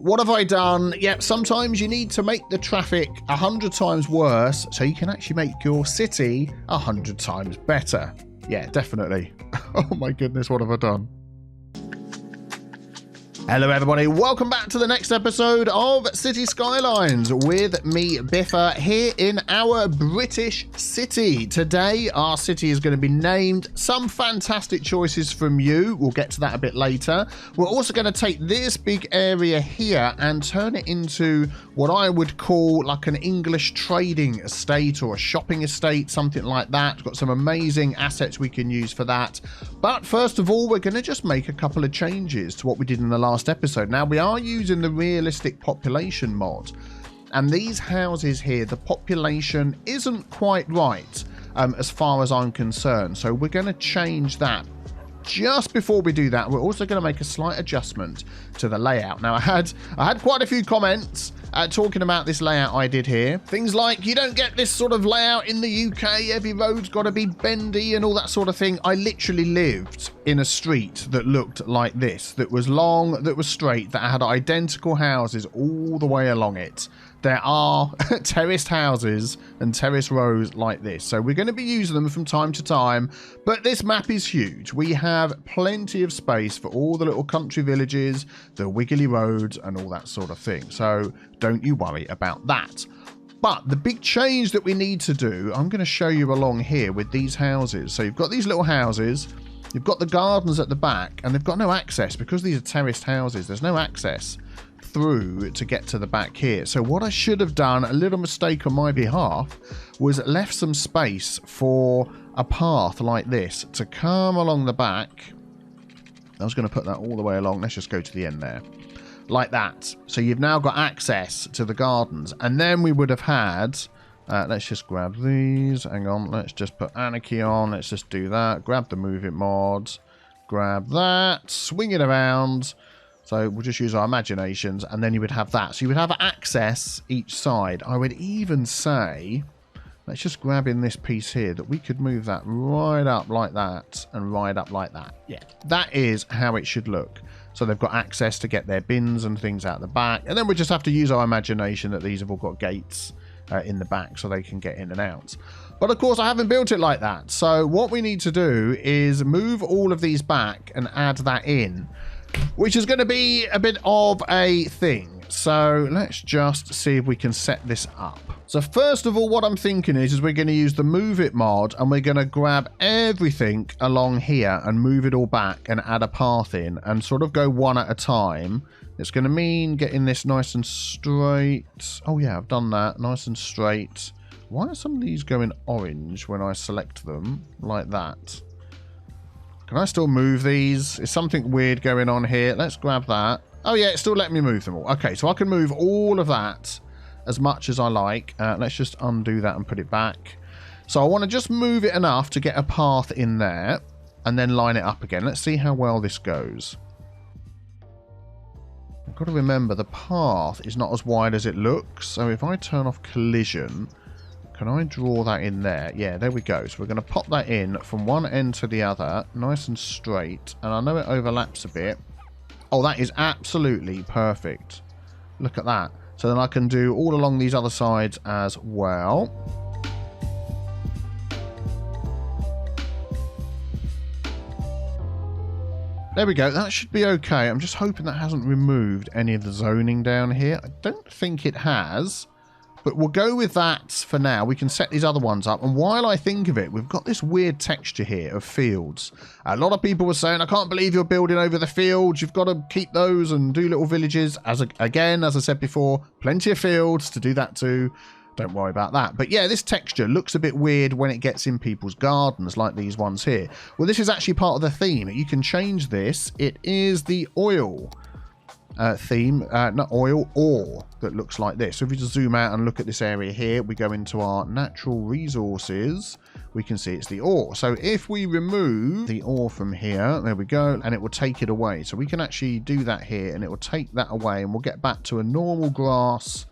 What have I done? Yep, sometimes you need to make the traffic 100 times worse so you can actually make your city 100 times better. Yeah, definitely. Oh my goodness, what have I done? Hello everybody, welcome back to the next episode of Cities Skylines with me, Biffa, here in our British city. Today our city is going to be named. Some fantastic choices from you, we'll get to that a bit later. We're also going to take this big area here and turn it into what I would call like an English trading estate or a shopping estate, something like that. We've got some amazing assets we can use for that. But first of all, we're going to just make a couple of changes to what we did in the last episode. Now, we are using the realistic population mod, and these houses here, the population isn't quite right as far as I'm concerned, so we're going to change that. Just before we do that, we're also going to make a slight adjustment to the layout. Now, I had quite a few comments talking about this layout I did here. Things like, you don't get this sort of layout in the UK, every road's got to be bendy and all that sort of thing. I literally lived in a street that looked like this, that was long, that was straight, that had identical houses all the way along it. There are terraced houses and terrace rows like this. So we're going to be using them from time to time. But this map is huge. We have plenty of space for all the little country villages, the wiggly roads and all that sort of thing. So don't you worry about that. But the big change that we need to do, I'm going to show you along here with these houses. So you've got these little houses. You've got the gardens at the back and they've got no access because these are terraced houses. There's no access through to get to the back here. So what I should have done, a little mistake on my behalf, was left some space for a path like this to come along the back. I was going to put that all the way along. Let's just go to the end there. Like that. So you've now got access to the gardens. And then we would have had... let's just grab these. Hang on. Let's just put Anarchy on. Let's just do that. Grab the Move It mod. Grab that. Swing it around. So we'll just use our imaginations, and then you would have that. So you would have access each side. I would even say, let's just grab in this piece here, that we could move that right up like that and right up like that. Yeah, that is how it should look. So they've got access to get their bins and things out the back. And then we just have to use our imagination that these have all got gates in the back so they can get in and out. But of course, I haven't built it like that. So what we need to do is move all of these back and add that in, which is going to be a bit of a thing. So let's just see if we can set this up. So first of all, what I'm thinking is we're going to use the Move It mod, and we're going to grab everything along here and move it all back and add a path in and sort of go one at a time. It's going to mean getting this nice and straight. Oh yeah, I've done that. Nice and straight. Why are some of these going orange when I select them like that? Can I still move these? Is something weird going on here? Let's grab that. Oh yeah, it's still letting me move them all. Okay, so I can move all of that as much as I like. Let's just undo that and put it back. So I want to just move it enough to get a path in there and then line it up again. Let's see how well this goes. I've got to remember the path is not as wide as it looks. So if I turn off collision... Can I draw that in there? Yeah, there we go. So we're going to pop that in from one end to the other, nice and straight. And I know it overlaps a bit. Oh, that is absolutely perfect. Look at that. So then I can do all along these other sides as well. There we go. That should be okay. I'm just hoping that hasn't removed any of the zoning down here. I don't think it has. But we'll go with that for now. We can set these other ones up. And while I think of it, we've got this weird texture here of fields. A lot of people were saying, I can't believe you're building over the fields. You've got to keep those and do little villages. Again, as I said before, plenty of fields to do that too. Don't worry about that. But yeah, this texture looks a bit weird when it gets in people's gardens like these ones here. Well, this is actually part of the theme. You can change this. It is the oil theme, not oil, ore that looks like this. So if we just zoom out and look at this area here, we go into our natural resources, we can see it's the ore. So if we remove the ore from here, there we go, and it will take it away. So we can actually do that here and it will take that away and we'll get back to a normal grass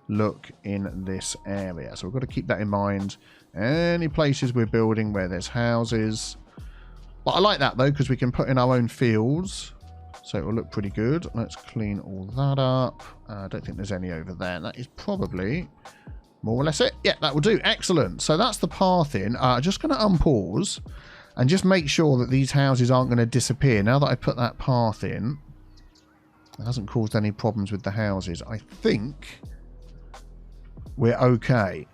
look in this area. So we've got to keep that in mind. Any places we're building where there's houses. But I like that though, because we can put in our own fields. So it will look pretty good. Let's clean all that up. I don't think there's any over there. That is probably more or less it. Yeah, that will do. Excellent. So that's the path in. Just going to unpause and just make sure that these houses aren't going to disappear. Now that I put that path in, it hasn't caused any problems with the houses. I think we're okay.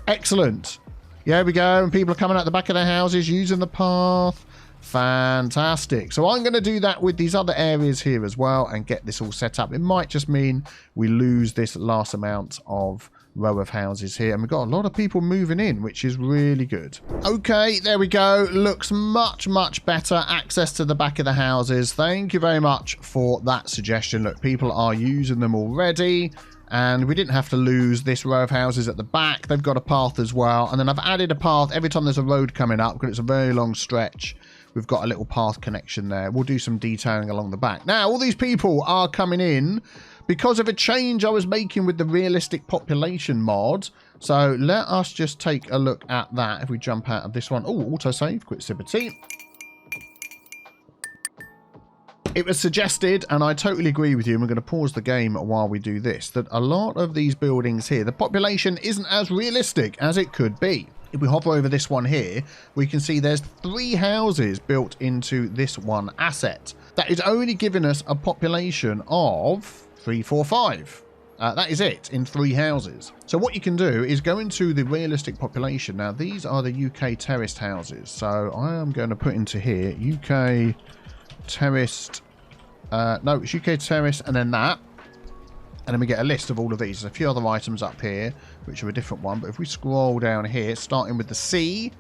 Excellent. Yeah, we go. And people are coming out the back of their houses using the path. Fantastic. So I'm going to do that with these other areas here as well and get this all set up. It might just mean we lose this last amount of row of houses here. And we've got a lot of people moving in, which is really good. Okay, there we go. Looks much, much better. Access to the back of the houses. Thank you very much for that suggestion. Look, people are using them already. And we didn't have to lose this row of houses at the back. They've got a path as well. And then I've added a path every time there's a road coming up because it's a very long stretch. We've got a little path connection there. We'll do some detailing along the back. Now, all these people are coming in because of a change I was making with the realistic population mod. So let us just take a look at that if we jump out of this one. Oh, autosave, quick sip of tea. It was suggested, and I totally agree with you, and we're going to pause the game while we do this, that a lot of these buildings here, the population isn't as realistic as it could be. If we hover over this one here, we can see there's 3 houses built into this one asset. That is only giving us a population of 3, 4, 5. That is it, in 3 houses. So what you can do is go into the realistic population. Now, these are the UK terraced houses. So I am going to put into here UK terraced. No, it's UK terrace and then that. And then we get a list of all of these. There's a few other items up here, which are a different one. But if we scroll down here, starting with the C,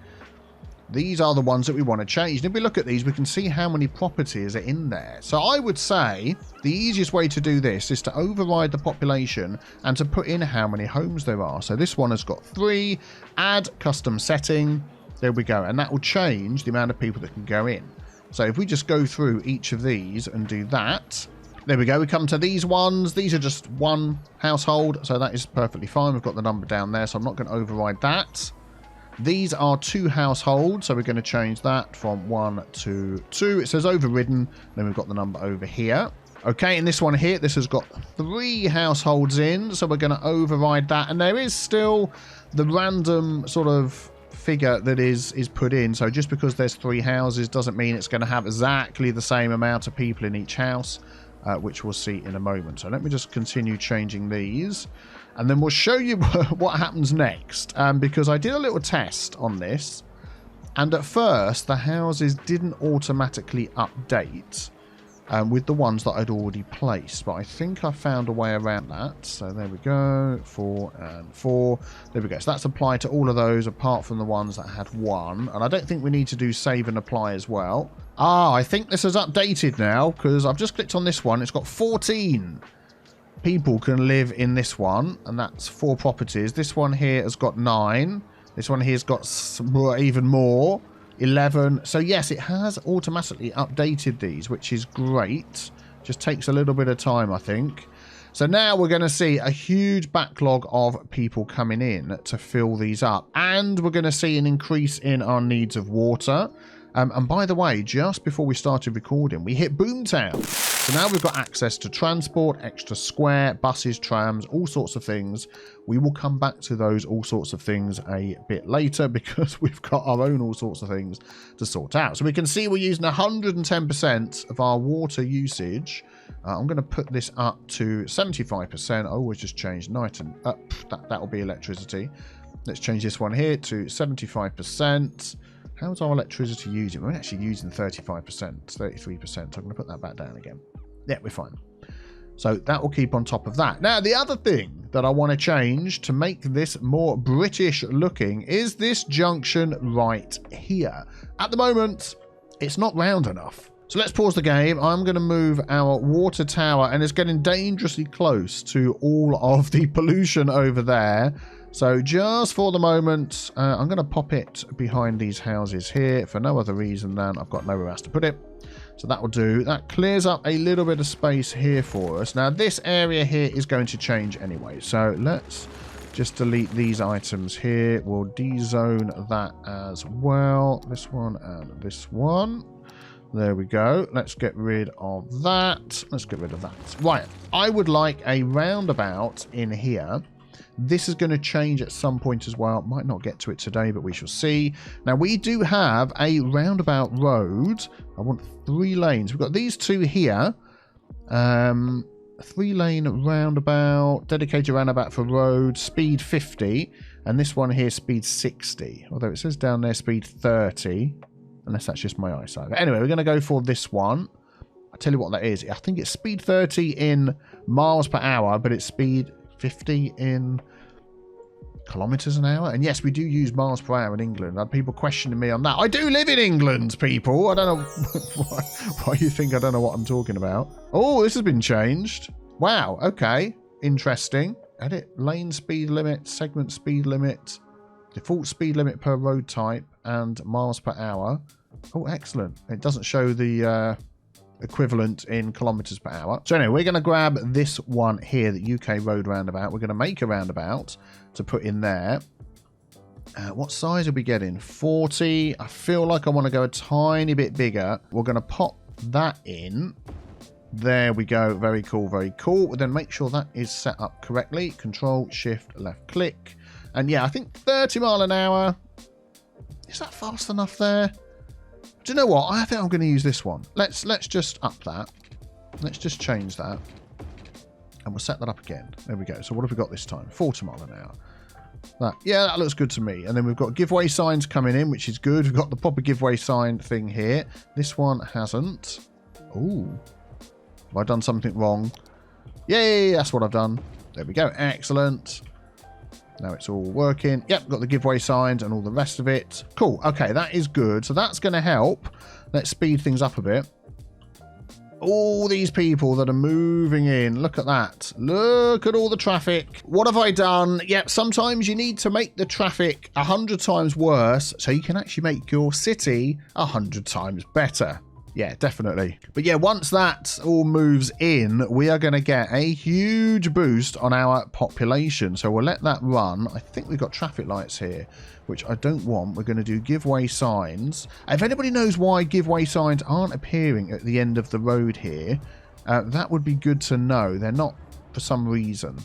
these are the ones that we want to change. And if we look at these, we can see how many properties are in there. So I would say the easiest way to do this is to override the population and to put in how many homes there are. So this one has got 3. Add custom setting. There we go. And that will change the amount of people that can go in. So if we just go through each of these and do that, there we go. We come to these ones. These are just 1 household, so that is perfectly fine. We've got the number down there, so I'm not going to override that. These are 2 households, so we're going to change that from 1 to 2. It says overridden, then we've got the number over here. Okay, and this one here, this has got 3 households in, so we're going to override that. And there is still the random sort of figure that is put in. So just because there's 3 houses doesn't mean it's going to have exactly the same amount of people in each house, which we'll see in a moment. So let me just continue changing these, and then we'll show you what happens next, because I did a little test on this, and at first the houses didn't automatically update with the ones that I'd already placed, but I think I found a way around that. So there we go, 4 and 4. There we go. So that's applied to all of those apart from the ones that had 1. And I don't think we need to do save and apply as well. I think this is updated now because I've just clicked on this one. It's got 14 people can live in this one, and that's 4 properties. This one here has got 9. This one here's got even more. 11. So yes, it has automatically updated these, which is great. Just takes a little bit of time, I think. So now we're going to see a huge backlog of people coming in to fill these up, and we're going to see an increase in our needs of water. And by the way, just before we started recording, we hit Boomtown. So now we've got access to transport, extra square, buses, trams, all sorts of things. We will come back to those all sorts of things a bit later because we've got our own all sorts of things to sort out. So we can see we're using 110% of our water usage. I'm going to put this up to 75%. I always just change night and up. That will be electricity. Let's change this one here to 75%. How's our electricity using? We're actually using 35%, 33%. So I'm going to put that back down again. Yeah, we're fine. So that will keep on top of that. Now, the other thing that I want to change to make this more British looking is this junction right here. At the moment, it's not round enough. So let's pause the game. I'm going to move our water tower, and it's getting dangerously close to all of the pollution over there. So just for the moment, I'm going to pop it behind these houses here for no other reason than I've got nowhere else to put it. So that will do. That clears up a little bit of space here for us. Now, this area here is going to change anyway. So let's just delete these items here. We'll dezone that as well. This one and this one. There we go. Let's get rid of that. Let's get rid of that. Right. I would like a roundabout in here. This is going to change at some point as well. Might not get to it today, but we shall see. Now, we do have a roundabout road. I want 3 lanes. We've got these 2 here. 3-lane roundabout, dedicated roundabout for road, speed 50. And this one here, speed 60. Although it says down there, speed 30. Unless that's just my eyesight. But anyway, we're going to go for this one. I'll tell you what that is. I think it's speed 30 in miles per hour, but it's speed 50 in kilometers an hour. And yes, we do use miles per hour in England. I had people questioning me on that. I do live in England, people. I don't know why you think I don't know what I'm talking about. Oh, this has been changed. Wow. Okay. Interesting. Edit lane speed limit, segment speed limit, default speed limit per road type, and miles per hour. Oh, excellent. It doesn't show the equivalent in kilometers per hour. So anyway, we're going to grab this one here, the UK road roundabout. We're going to make a roundabout to put in there. What size are we getting? 40. I feel like I want to go a tiny bit bigger. We're going to pop that in. There we go. Very cool, very cool. We'll then make sure that is set up correctly. Control, Shift, left click. And yeah, I think 30 mile an hour. Is that fast enough there? Do you know what? I think I'm going to use this one. Let's just up that. Let's just change that. And we'll set that up again. There we go. So what have we got this time? 40 mile an hour. Yeah, that looks good to me. And then we've got giveaway signs coming in, which is good. We've got the proper giveaway sign thing here. This one hasn't. Ooh. Have I done something wrong? Yay, that's what I've done. There we go. Excellent. Now it's all working. Yep, got the giveaway signs and all the rest of it. Cool. Okay, that is good. So that's going to help. Let's speed things up a bit. All these people that are moving in. Look at that. Look at all the traffic. What have I done? Yep, sometimes you need to make the traffic 100 times worse so you can actually make your city 100 times better. Yeah, definitely. But yeah, once that all moves in, we are going to get a huge boost on our population. So we'll let that run. I think we've got traffic lights here, which I don't want. We're going to do giveaway signs. If anybody knows why giveaway signs aren't appearing at the end of the road here, that would be good to know. They're not for some reason.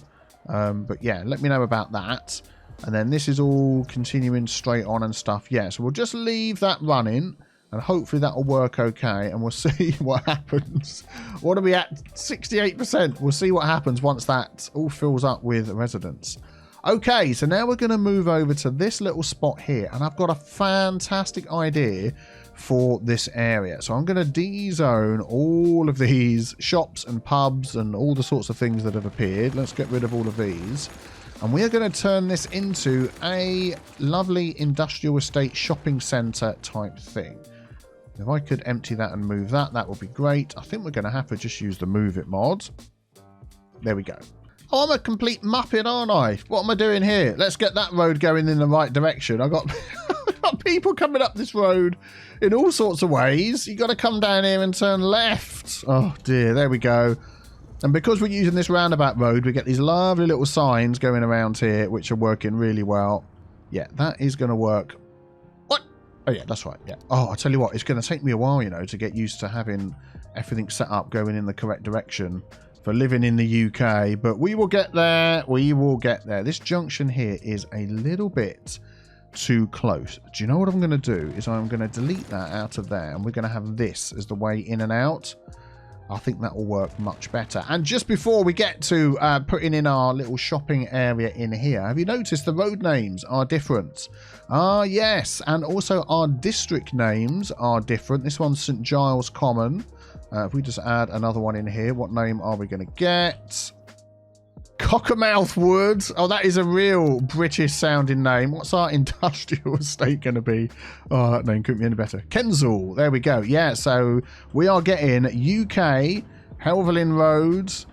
But yeah, let me know about that. And then this is all continuing straight on and stuff. Yeah, so we'll just leave that running. And hopefully that will work okay. And we'll see what happens. What are we at? 68%. We'll see what happens once that all fills up with residents. Okay, so now we're going to move over to this little spot here. And I've got a fantastic idea for this area. So I'm going to de-zone all of these shops and pubs and all the sorts of things that have appeared. Let's get rid of all of these. And we are going to turn this into a lovely industrial estate shopping centre type thing. If I could empty that and move that, that would be great. I think we're going to have to just use the move it mod. There we go. Oh, I'm a complete muppet, aren't I? What am I doing here? Let's get that road going in the right direction. I've got people coming up this road in all sorts of ways. You've got to come down here and turn left. Oh, dear. There we go. And because we're using this roundabout road, we get these lovely little signs going around here, which are working really well. Yeah, that is going to work. What? Oh, yeah, that's right. Yeah. Oh, I tell you what, it's going to take me a while, you know, to get used to having everything set up going in the correct direction for living in the UK. But we will get there. We will get there. This junction here is a little bit too close. Do you know what I'm going to do? Is I'm going to delete that out of there, and we're going to have this as the way in and out. I think that will work much better. And just before we get to putting in our little shopping area in here, have you noticed the road names are different? Ah, yes. And also our district names are different. This one's St. Giles Common. If we just add another one in here, what name are we going to get? Cockermouth Wood. Oh, that is a real British sounding name. What's our industrial estate going to be? Oh, that name couldn't be any better. Kensal. There we go. Yeah, so we are getting UK Helvellyn roads,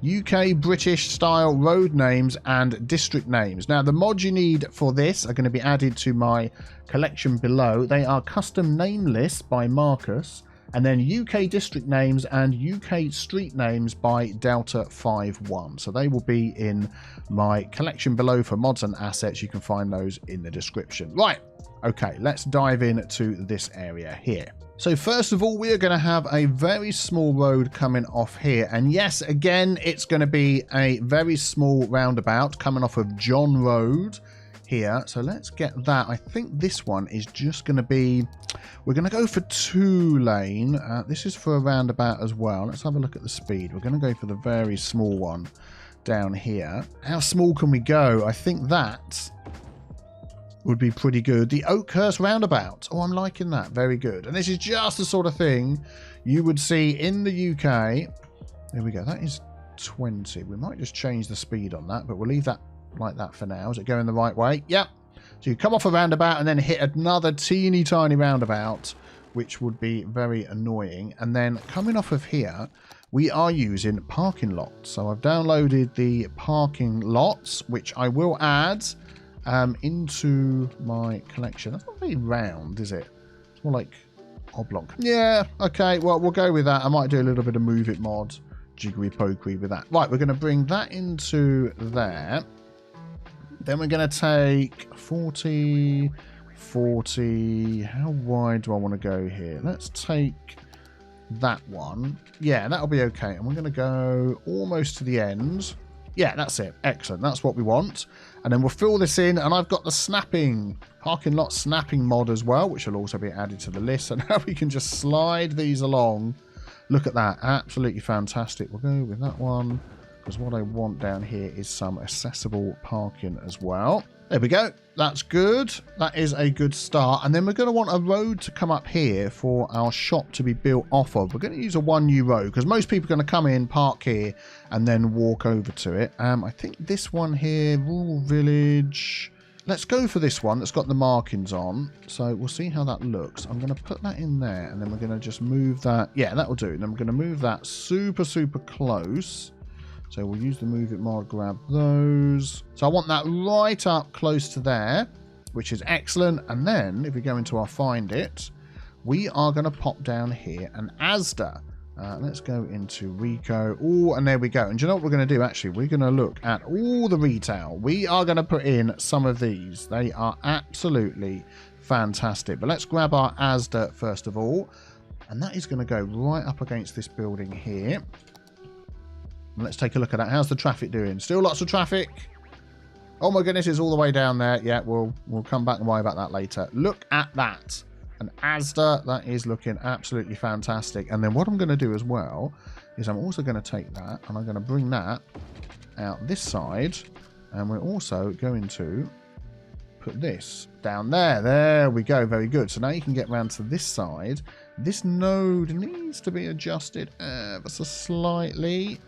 UK British style road names and district names. Now, the mods you need for this are going to be added to my collection below. They are custom name lists by Marcus. And then UK district names and UK street names by Delta51. So they will be in my collection below for mods and assets. You can find those in the description. Right. Okay, let's dive into this area here. So first of all, we are going to have a very small road coming off here. And yes, again, it's going to be a very small roundabout coming off of John Road here. So let's get that. I think this one is just going to be, we're going to go for 2-lane. This is for a roundabout as well. Let's have a look at the speed. We're going to go for the very small one down here. How small can we go? I think that would be pretty good. The Oakhurst roundabout. Oh, I'm liking that. Very good. And this is just the sort of thing you would see in the UK. There we go. That is 20. We might just change the speed on that, but we'll leave that like that for now. Is it going the right way? Yep. So you come off a roundabout and then hit another teeny tiny roundabout, which would be very annoying. And then coming off of here, we are using parking lots. So I've downloaded the parking lots, which I will add into my collection. That's not very round, is it? It's more like oblong. Yeah, okay, well, we'll go with that. I might do a little bit of move it mod, jiggery pokery with that. Right, we're going to bring that into there. Then we're going to take 40, 40. How wide do I want to go here? Let's take that one. Yeah, that'll be okay. And we're going to go almost to the end. Yeah, that's it. Excellent. That's what we want. And then we'll fill this in. And I've got the snapping, parking lot snapping mod as well, which will also be added to the list. So now we can just slide these along. Look at that. Absolutely fantastic. We'll go with that one, because what I want down here is some accessible parking as well. There we go. That's good. That is a good start. And then we're going to want a road to come up here for our shop to be built off of. We're going to use a 1U road because most people are going to come in, park here, and then walk over to it. I think this one here, Rural Village. Let's go for this one that's got the markings on. So we'll see how that looks. I'm going to put that in there, and then we're going to just move that. Yeah, that will do. And then we're going to move that super, super close. So we'll use the move it mod, grab those. So I want that right up close to there, which is excellent. And then if we go into our find it, we are going to pop down here an Asda. Let's go into Rico. Oh, and there we go. And do you know what we're going to do? Actually, we're going to look at all the retail. We are going to put in some of these. They are absolutely fantastic. But let's grab our Asda first of all. And that is going to go right up against this building here. Let's take a look at that. How's the traffic doing? Still lots of traffic. Oh my goodness, it's all the way down there. Yeah, we'll come back and worry about that later. Look at that. An Asda. That is looking absolutely fantastic. And then what I'm going to do as well is I'm also going to take that and I'm going to bring that out this side. And we're also going to put this down there. There we go. Very good. So now you can get round to this side. This node needs to be adjusted ever so slightly.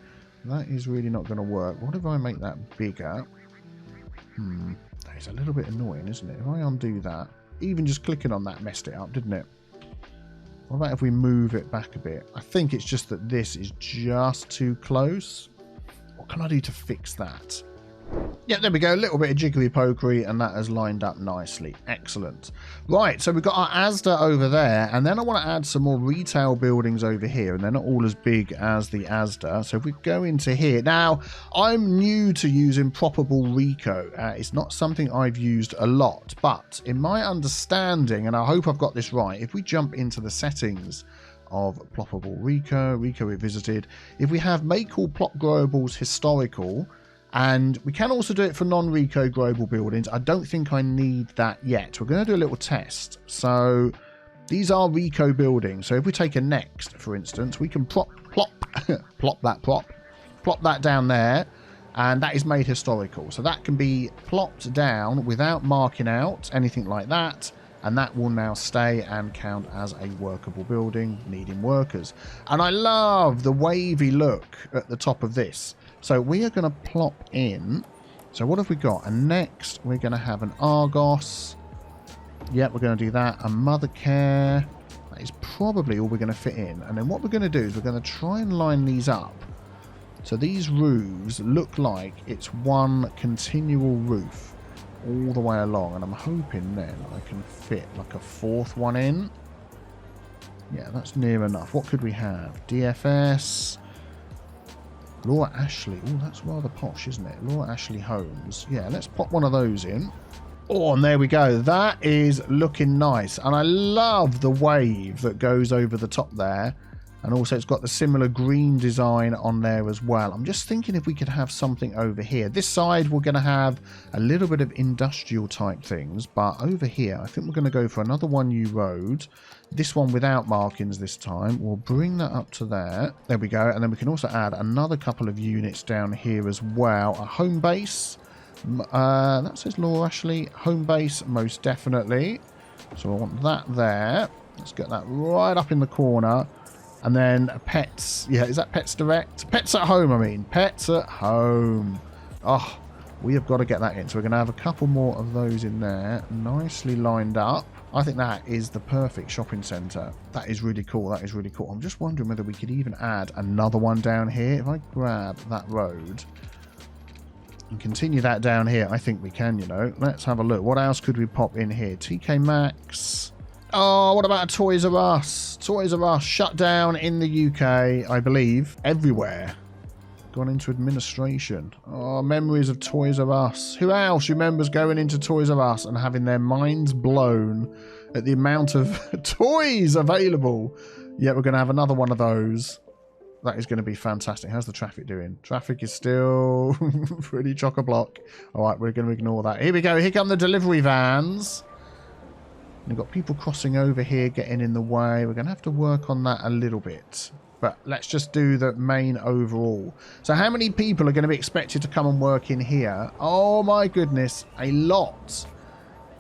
That is really not going to work. What if I make that bigger? That is a little bit annoying, isn't it? If I undo that, even just clicking on that messed it up, didn't it? What about if we move it back a bit? I think it's just that this is just too close. What can I do to fix that? Yeah, there we go. A little bit of jiggery pokery, and that has lined up nicely. Excellent. Right, so we've got our Asda over there, and then I want to add some more retail buildings over here, and they're not all as big as the Asda. So if we go into here. Now, I'm new to using Ploppable Rico. It's not something I've used a lot, but in my understanding, and I hope I've got this right, if we jump into the settings of Ploppable Rico Revisited, if we have make all plot growables historical, and we can also do it for non-Rico global buildings. I don't think I need that yet. We're going to do a little test. So these are Rico buildings. So if we take a next, for instance, we can plop that down there. And that is made historical. So that can be plopped down without marking out anything like that. And that will now stay and count as a workable building needing workers. And I love the wavy look at the top of this. So we are going to plop in. So what have we got? And next we're going to have an Argos. Yep, we're going to do that. A Mother Care. That is probably all we're going to fit in. And then what we're going to do is we're going to try and line these up. So these roofs look like it's one continual roof all the way along. And I'm hoping then I can fit like a fourth one in. Yeah, that's near enough. What could we have? DFS. Laura Ashley. Oh, that's rather posh, isn't it? Laura Ashley Homes. Yeah, let's pop one of those in. Oh, and there we go. That is looking nice. And I love the wave that goes over the top there. And also it's got the similar green design on there as well. I'm just thinking if we could have something over here. This side we're going to have a little bit of industrial type things. But over here I think we're going to go for another 1U road. This one without markings this time. We'll bring that up to there. There we go. And then we can also add another couple of units down here as well. A home base. That says Law Ashley. Home base most definitely. So I want that there. Let's get that right up in the corner. And then pets. Yeah, is that Pets Direct? Pets at Home, I mean. Pets at Home. Oh, we have got to get that in. So we're going to have a couple more of those in there. Nicely lined up. I think that is the perfect shopping centre. That is really cool. That is really cool. I'm just wondering whether we could even add another one down here. If I grab that road and continue that down here, I think we can, you know. Let's have a look. What else could we pop in here? TK Maxx. Oh, what about Toys R Us? Toys R Us shut down in the UK, I believe, everywhere. Gone into administration. Oh, memories of Toys R Us. Who else remembers going into Toys R Us and having their minds blown at the amount of toys available? Yeah, we're going to have another one of those. That is going to be fantastic. How's the traffic doing? Traffic is still pretty chock-a-block. All right, we're going to ignore that. Here we go. Here come the delivery vans. We've got people crossing over here, getting in the way. We're going to have to work on that a little bit. But let's just do the main overall. So how many people are going to be expected to come and work in here? Oh, my goodness. A lot.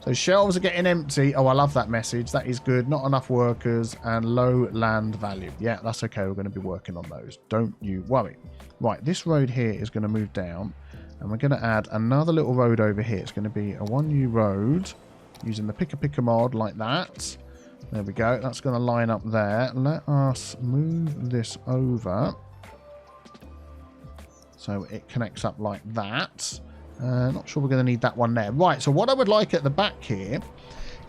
So shelves are getting empty. Oh, I love that message. That is good. Not enough workers and low land value. Yeah, that's okay. We're going to be working on those. Don't you worry. Right, this road here is going to move down. And we're going to add another little road over here. It's going to be a 1U road using the picker mod like that. There we go. That's going to line up there. Let us move this over so it connects up like that. Not sure we're going to need that one there. Right, so what I would like at the back here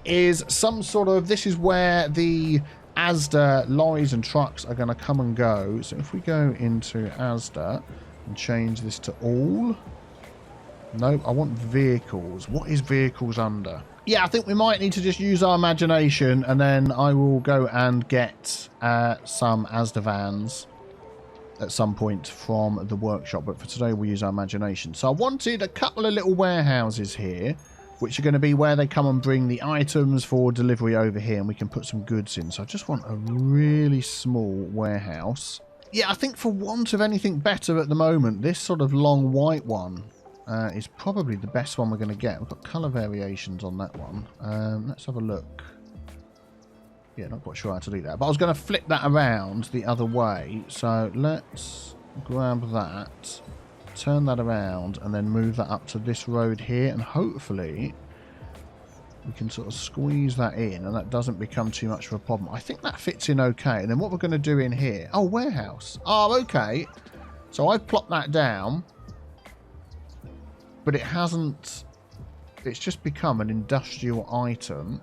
is some sort of... This is where the Asda lorries and trucks are going to come and go. So if we go into Asda and change this to all... No, I want vehicles. What is vehicles under? Yeah, I think we might need to just use our imagination, and then I will go and get some Asda vans at some point from the workshop. But for today, we'll use our imagination. So I wanted a couple of little warehouses here, which are going to be where they come and bring the items for delivery over here, and we can put some goods in. So I just want a really small warehouse. Yeah, I think for want of anything better at the moment, this sort of long white one is probably the best one we're going to get. We've got colour variations on that one. Let's have a look. Yeah, not quite sure how to do that. But I was going to flip that around the other way. So let's grab that, turn that around, and then move that up to this road here. And hopefully we can sort of squeeze that in and that doesn't become too much of a problem. I think that fits in okay. And then what we're going to do in here... Oh, warehouse. Oh, okay. So I've plopped that down. But it hasn't... It's just become an industrial item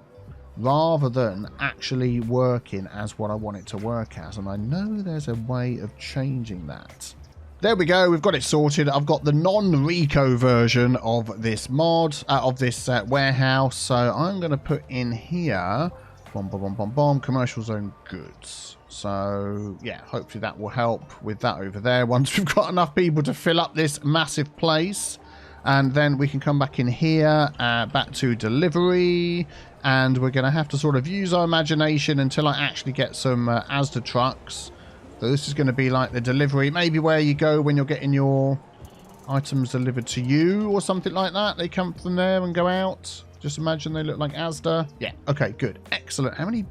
rather than actually working as what I want it to work as. And I know there's a way of changing that. There we go. We've got it sorted. I've got the non-Rico version of this mod, of this warehouse. So I'm going to put in here... commercial zone goods. So, yeah, hopefully that will help with that over there. Once we've got enough people to fill up this massive place... And then we can come back in here, back to delivery. And we're going to have to sort of use our imagination until I actually get some Asda trucks. So this is going to be like the delivery. Maybe where you go when you're getting your items delivered to you or something like that. They come from there and go out. Just imagine they look like Asda. Yeah, okay, good. Excellent. How many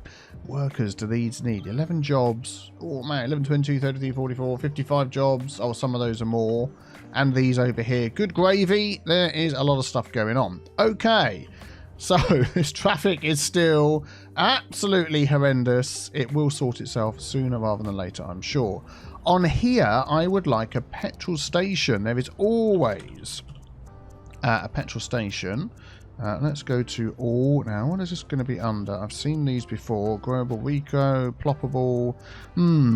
workers do these need? 11 jobs. Oh, man, 11, 22, 33, 44, 55 jobs. Oh, some of those are more. And these over here. Good gravy. There is a lot of stuff going on. Okay. So, this traffic is still absolutely horrendous. It will sort itself sooner rather than later, I'm sure. On here, I would like a petrol station. There is always a petrol station. Let's go to all. Now, what is this going to be under? I've seen these before. Global Rico, Ploppable.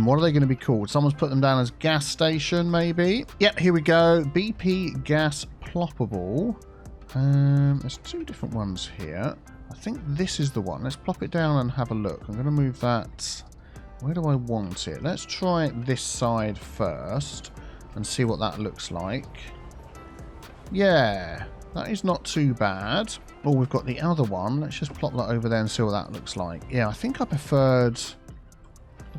What are they going to be called? Someone's put them down as gas station, maybe? Yep, here we go. BP Gas Ploppable. There's two different ones here. I think this is the one. Let's plop it down and have a look. I'm going to move that. Where do I want it? Let's try this side first and see what that looks like. Yeah, that is not too bad. Oh, we've got the other one. Let's just plop that over there and see what that looks like. Yeah, I think I preferred...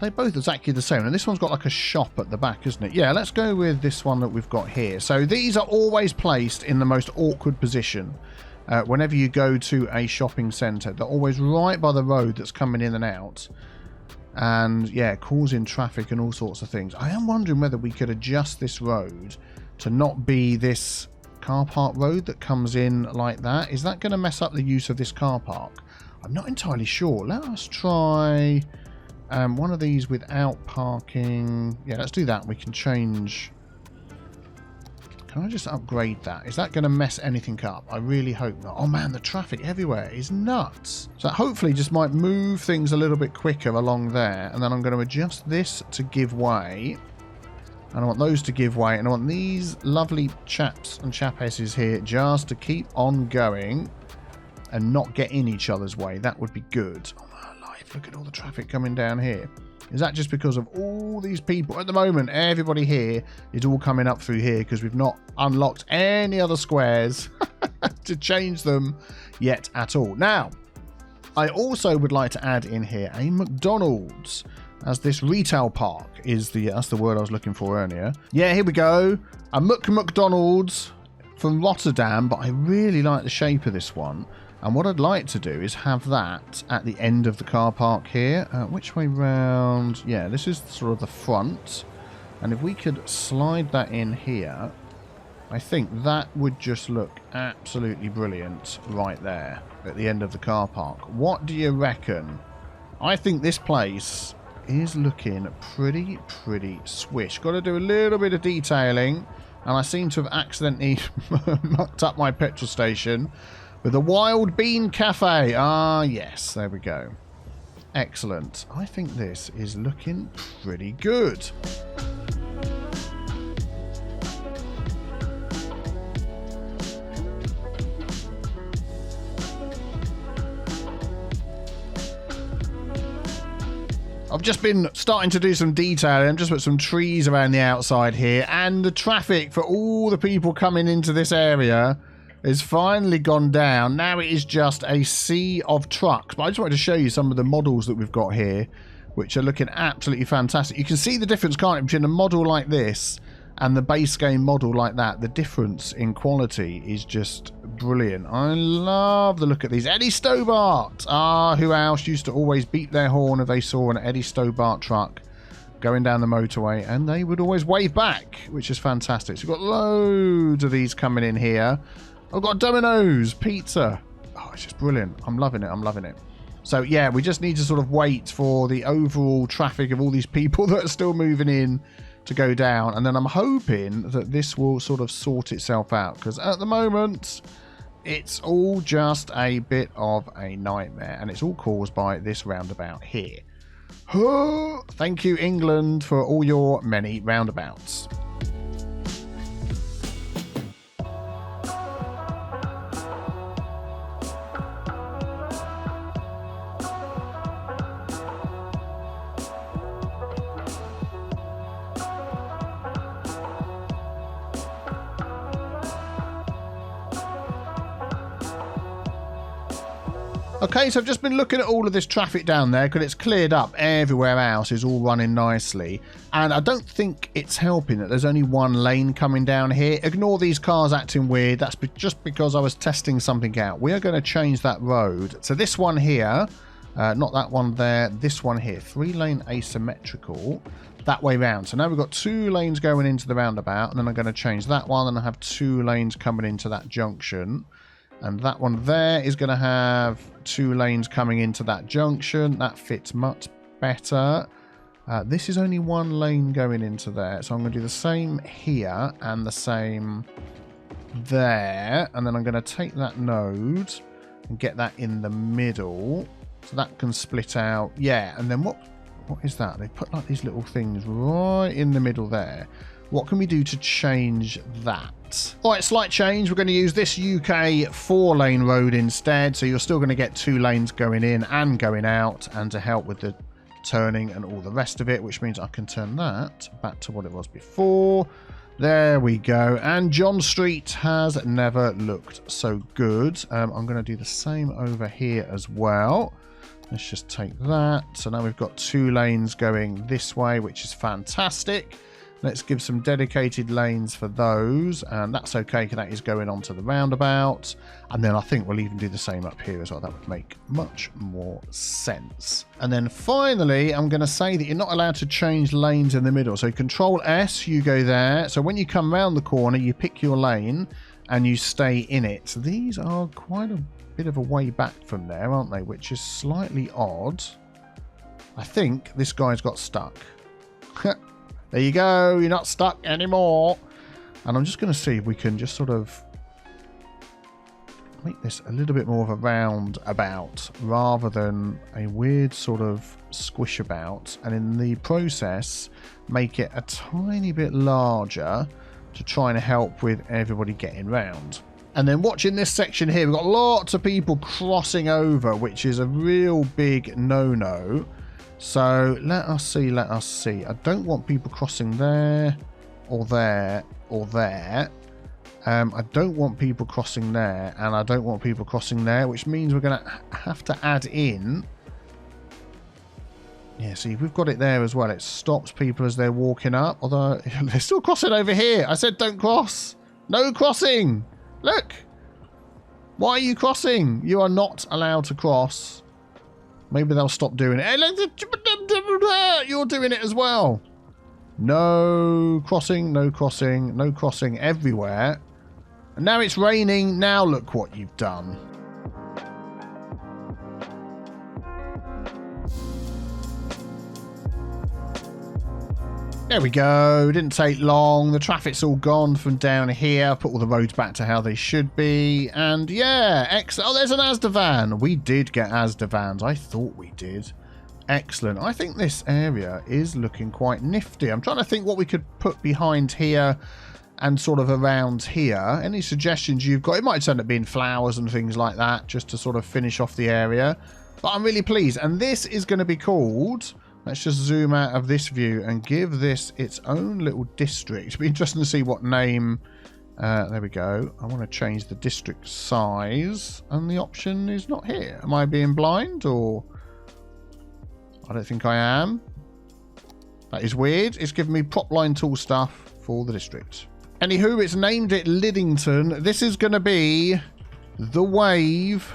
They're both exactly the same. And this one's got like a shop at the back, isn't it? Yeah, let's go with this one that we've got here. So these are always placed in the most awkward position. Whenever you go to a shopping centre, they're always right by the road that's coming in and out. And yeah, causing traffic and all sorts of things. I am wondering whether we could adjust this road to not be this car park road that comes in like that. Is that going to mess up the use of this car park? I'm not entirely sure. Let us try one of these without parking. Yeah, let's do that. We can change. Can I just upgrade that? Is that going to mess anything up? I really hope not. Oh man, the traffic everywhere is nuts. So hopefully just might move things a little bit quicker along there. And then I'm going to adjust this to give way. And I want those to give way. And I want these lovely chaps and chapesses here just to keep on going and not get in each other's way. That would be good. Oh my life, look at all the traffic coming down here. Is that just because of all these people? At the moment, everybody here is all coming up through here because we've not unlocked any other squares to change them yet at all. Now, I also would like to add in here a McDonald's, as this retail park is that's the word I was looking for earlier. Yeah, here we go. A McDonald's from Rotterdam, but I really like the shape of this one. And what I'd like to do is have that at the end of the car park here. Which way round? Yeah, this is sort of the front. And if we could slide that in here, I think that would just look absolutely brilliant right there at the end of the car park. What do you reckon? I think this place is looking pretty swish. Got to do a little bit of detailing. And I seem to have accidentally mucked up my petrol station with a Wild Bean Cafe. Ah, yes, there we go. Excellent. I think this is looking pretty good. I've just been starting to do some detailing. I've just put some trees around the outside here. And the traffic for all the people coming into this area has finally gone down. Now it is just a sea of trucks. But I just wanted to show you some of the models that we've got here, which are looking absolutely fantastic. You can see the difference, can't you, between a model like this and the base game model like that. The difference in quality is just brilliant. I love the look at these. Eddie Stobart! Ah, who else used to always beat their horn if they saw an Eddie Stobart truck going down the motorway, and they would always wave back, which is fantastic. So we've got loads of these coming in here. I've got Domino's Pizza. Oh, it's just brilliant. I'm loving it. I'm loving it. So yeah, we just need to sort of wait for the overall traffic of all these people that are still moving in to go down, and then I'm hoping that this will sort of sort itself out, because at the moment it's all just a bit of a nightmare, and it's all caused by this roundabout here. Thank you, England, for all your many roundabouts. Okay, so I've just been looking at all of this traffic down there because it's cleared up. Everywhere else is all running nicely. And I don't think it's helping that there's only one lane coming down here. Ignore these cars acting weird. That's just because I was testing something out. We are going to change that road. So this one here, not that one there, this one here. 3-lane asymmetrical. That way round. So now we've got 2 lanes going into the roundabout. And then I'm going to change that one. And I have 2 lanes coming into that junction. And that one there is going to have 2 lanes coming into that junction. That fits much better. This is only 1 lane going into there. So I'm going to do the same here and the same there. And then I'm going to take that node and get that in the middle. So that can split out. Yeah, and then what is that? They put like these little things right in the middle there. What can we do to change that? that. All right, slight change. We're going to use this UK 4-lane road instead. So you're still going to get 2 lanes going in and going out, and to help with the turning and all the rest of it, which means I can turn that back to what it was before. There we go. And John Street has never looked so good. I'm going to do the same over here as well. Let's just take that. So now we've got 2 lanes going this way, which is fantastic. Let's give some dedicated lanes for those, and that's okay because that is going on to the roundabout. And then I think we'll even do the same up here as well. That would make much more sense. And then finally, I'm going to say that you're not allowed to change lanes in the middle. So Control S, you go there. So when you come round the corner, you pick your lane and you stay in it. So these are quite a bit of a way back from there, aren't they? Which is slightly odd. I think this guy's got stuck. There you go, you're not stuck anymore. And I'm just going to see if we can just sort of make this a little bit more of a roundabout rather than a weird sort of squish about. And in the process, make it a tiny bit larger to try and help with everybody getting round. And then watching this section here, we've got lots of people crossing over, which is a real big no-no. So let us see. I don't want people crossing there or there or there. I don't want people crossing there, and I don't want people crossing there, which means we're going to have to add in. Yeah, see, we've got it there as well. It stops people as they're walking up, although they're still crossing over here. I said don't cross. No crossing. Look. Why are you crossing? You are not allowed to cross. Maybe they'll stop doing it. You're doing it as well. No crossing, no crossing, no crossing everywhere. And now it's raining. Now look what you've done. There we go. Didn't take long. The traffic's all gone from down here. Put all the roads back to how they should be. And yeah, excellent. Oh, there's an Asda van. We did get Asda vans. I thought we did. Excellent. I think this area is looking quite nifty. I'm trying to think what we could put behind here and sort of around here. Any suggestions you've got? It might end up being flowers and things like that just to sort of finish off the area. But I'm really pleased. And this is going to be called... Let's just zoom out of this view and give this its own little district. It'll be interesting to see what name... there we go. I want to change the district size. And the option is not here. Am I being blind or... I don't think I am. That is weird. It's giving me prop line tool stuff for the district. Anywho, it's named it Liddington. This is going to be the Wave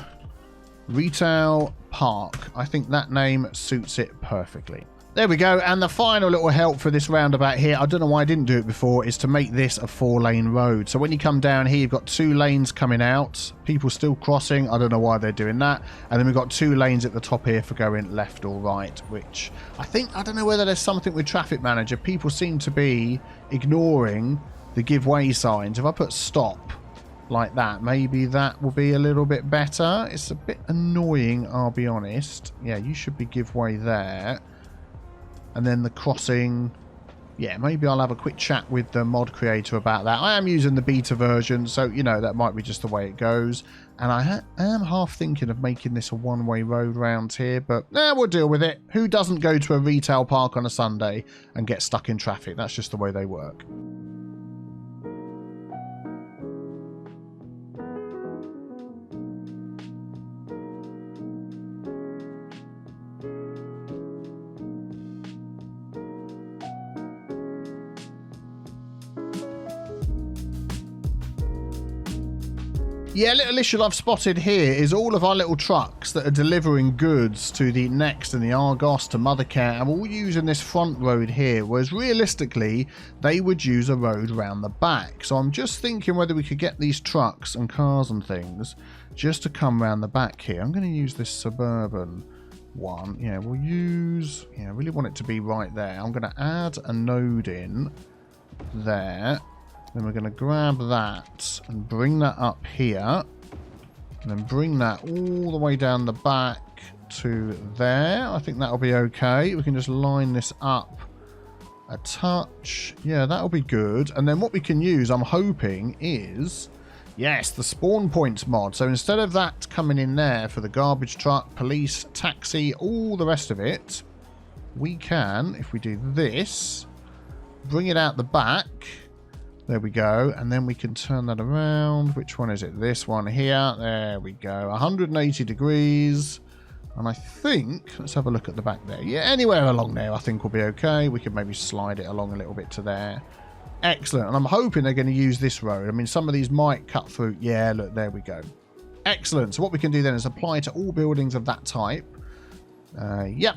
Retail Park. I think that name suits it perfectly. There we go. And the final little help for this roundabout here, I don't know why I didn't do it before, is to make this a 4-lane road. So when you come down here, you've got 2 lanes coming out. People still crossing. I don't know why they're doing that. And then we've got 2 lanes at the top here for going left or right, which I don't know whether there's something with Traffic Manager. People seem to be ignoring the give way signs. If I put stop like that, maybe that will be a little bit better. It's a bit annoying, I'll be honest. Yeah, you should be give way there. And then the crossing, yeah, maybe I'll have a quick chat with the mod creator about that. I am using the beta version, so, you know, that might be just the way it goes. And I am half thinking of making this a one-way road round here, but we'll deal with it. Who doesn't go to a retail park on a Sunday and get stuck in traffic? That's just the way they work. Yeah, little issue I've spotted here is all of our little trucks that are delivering goods to the Next and the Argos to Mothercare are all using this front road here, whereas realistically they would use a road round the back. So I'm just thinking whether we could get these trucks and cars and things just to come round the back here. I'm going to use this Suburban one. Yeah, we'll use... Yeah, I really want it to be right there. I'm going to add a node in there. Then we're going to grab that and bring that up here. And then bring that all the way down the back to there. I think that'll be okay. We can just line this up a touch. Yeah, that'll be good. And then what we can use, I'm hoping, is, yes, the spawn points mod. So instead of that coming in there for the garbage truck, police, taxi, all the rest of it, we can, if we do this, bring it out the back. There we go. And then we can turn that around. Which one is it? This one here. There we go. 180 degrees. And I think, let's have a look at the back there. Yeah, anywhere along there I think will be okay. We could maybe slide it along a little bit to there. Excellent. And I'm hoping they're going to use this road. I mean, some of these might cut through. Yeah, look, there we go. Excellent. So what we can do then is apply to all buildings of that type. Yep.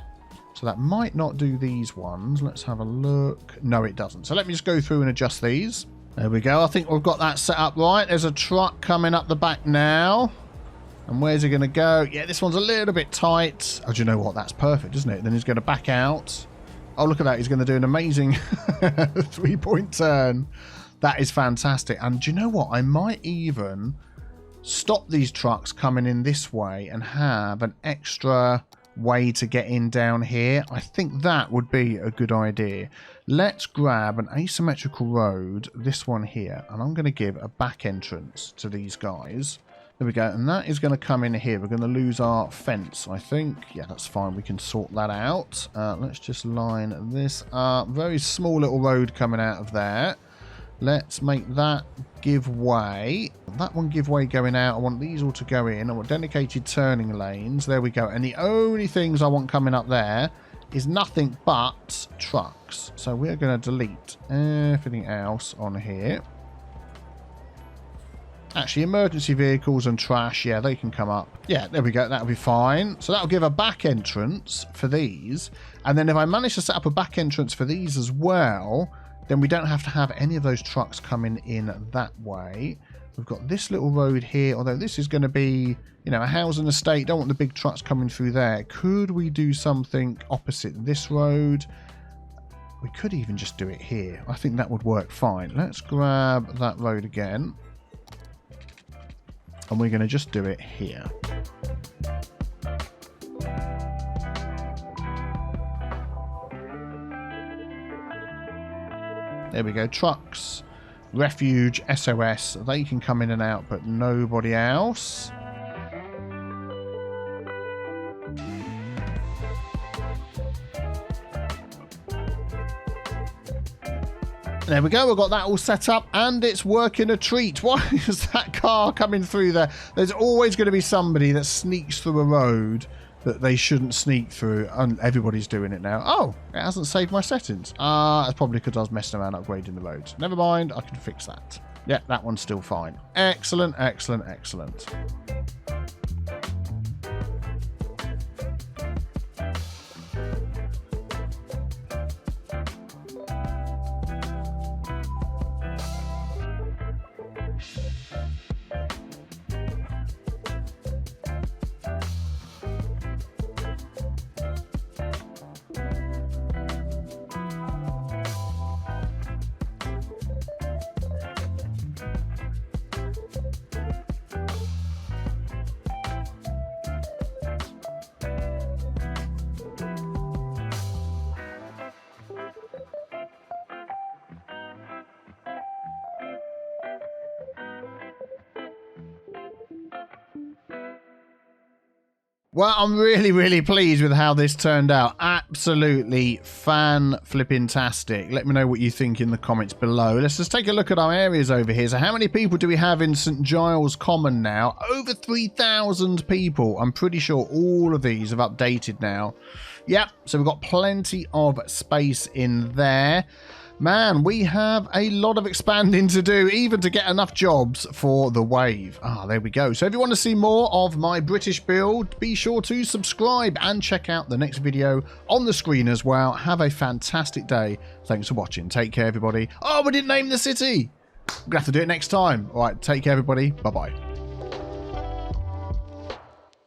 So that might not do these ones. Let's have a look. No, it doesn't. So let me just go through and adjust these. There we go. I think we've got that set up right. There's a truck coming up the back now. And where's he going to go? Yeah, this one's a little bit tight. Oh, do you know what? That's perfect, isn't it? Then he's going to back out. Oh, look at that. He's going to do an amazing 3-point turn. That is fantastic. And do you know what? I might even stop these trucks coming in this way and have an extra way to get in down here. I think that would be a good idea. Let's grab an asymmetrical road, this one here, and I'm going to give a back entrance to these guys. There we go, and that is going to come in here. We're going to lose our fence, I think. Yeah, that's fine. We can sort that out. Let's just line this up. Very small little road coming out of there. Let's make that give way. That one give way going out. I want these all to go in. I want dedicated turning lanes. There we go. And the only things I want coming up there is nothing but trucks. So we're going to delete everything else on here. Actually, emergency vehicles and trash, yeah, they can come up. Yeah, there we go. That'll be fine. So that'll give a back entrance for these. And then if I manage to set up a back entrance for these as well, then we don't have to have any of those trucks coming in that way. We've got this little road here, although this is going to be, you know, a housing estate. Don't want the big trucks coming through there. Could we do something opposite this road? We could even just do it here. I think that would work fine. Let's grab that road again. And we're going to just do it here. There we go. Trucks, refuge, SOS. They can come in and out, but nobody else. There we go, we've got that all set up and it's working a treat. Why is that car coming through there? There's always going to be somebody that sneaks through a road that they shouldn't sneak through, and everybody's doing it now. Oh, it hasn't saved my settings. That's probably because I was messing around upgrading the roads. Never mind, I can fix that. Yeah, that one's still fine. Excellent, excellent, excellent. Well, I'm really, really pleased with how this turned out. Absolutely fan-flipping-tastic. Let me know what you think in the comments below. Let's just take a look at our areas over here. So how many people do we have in St. Giles Common now? Over 3,000 people. I'm pretty sure all of these have updated now. Yep, so we've got plenty of space in there. Man, we have a lot of expanding to do, even to get enough jobs for the wave. There we go. So if you want to see more of my British build, be sure to subscribe and check out the next video on the screen as well. Have a fantastic day. Thanks for watching. Take care, everybody. Oh, we didn't name the city. We're going to have to do it next time. All right, take care, everybody. Bye-bye.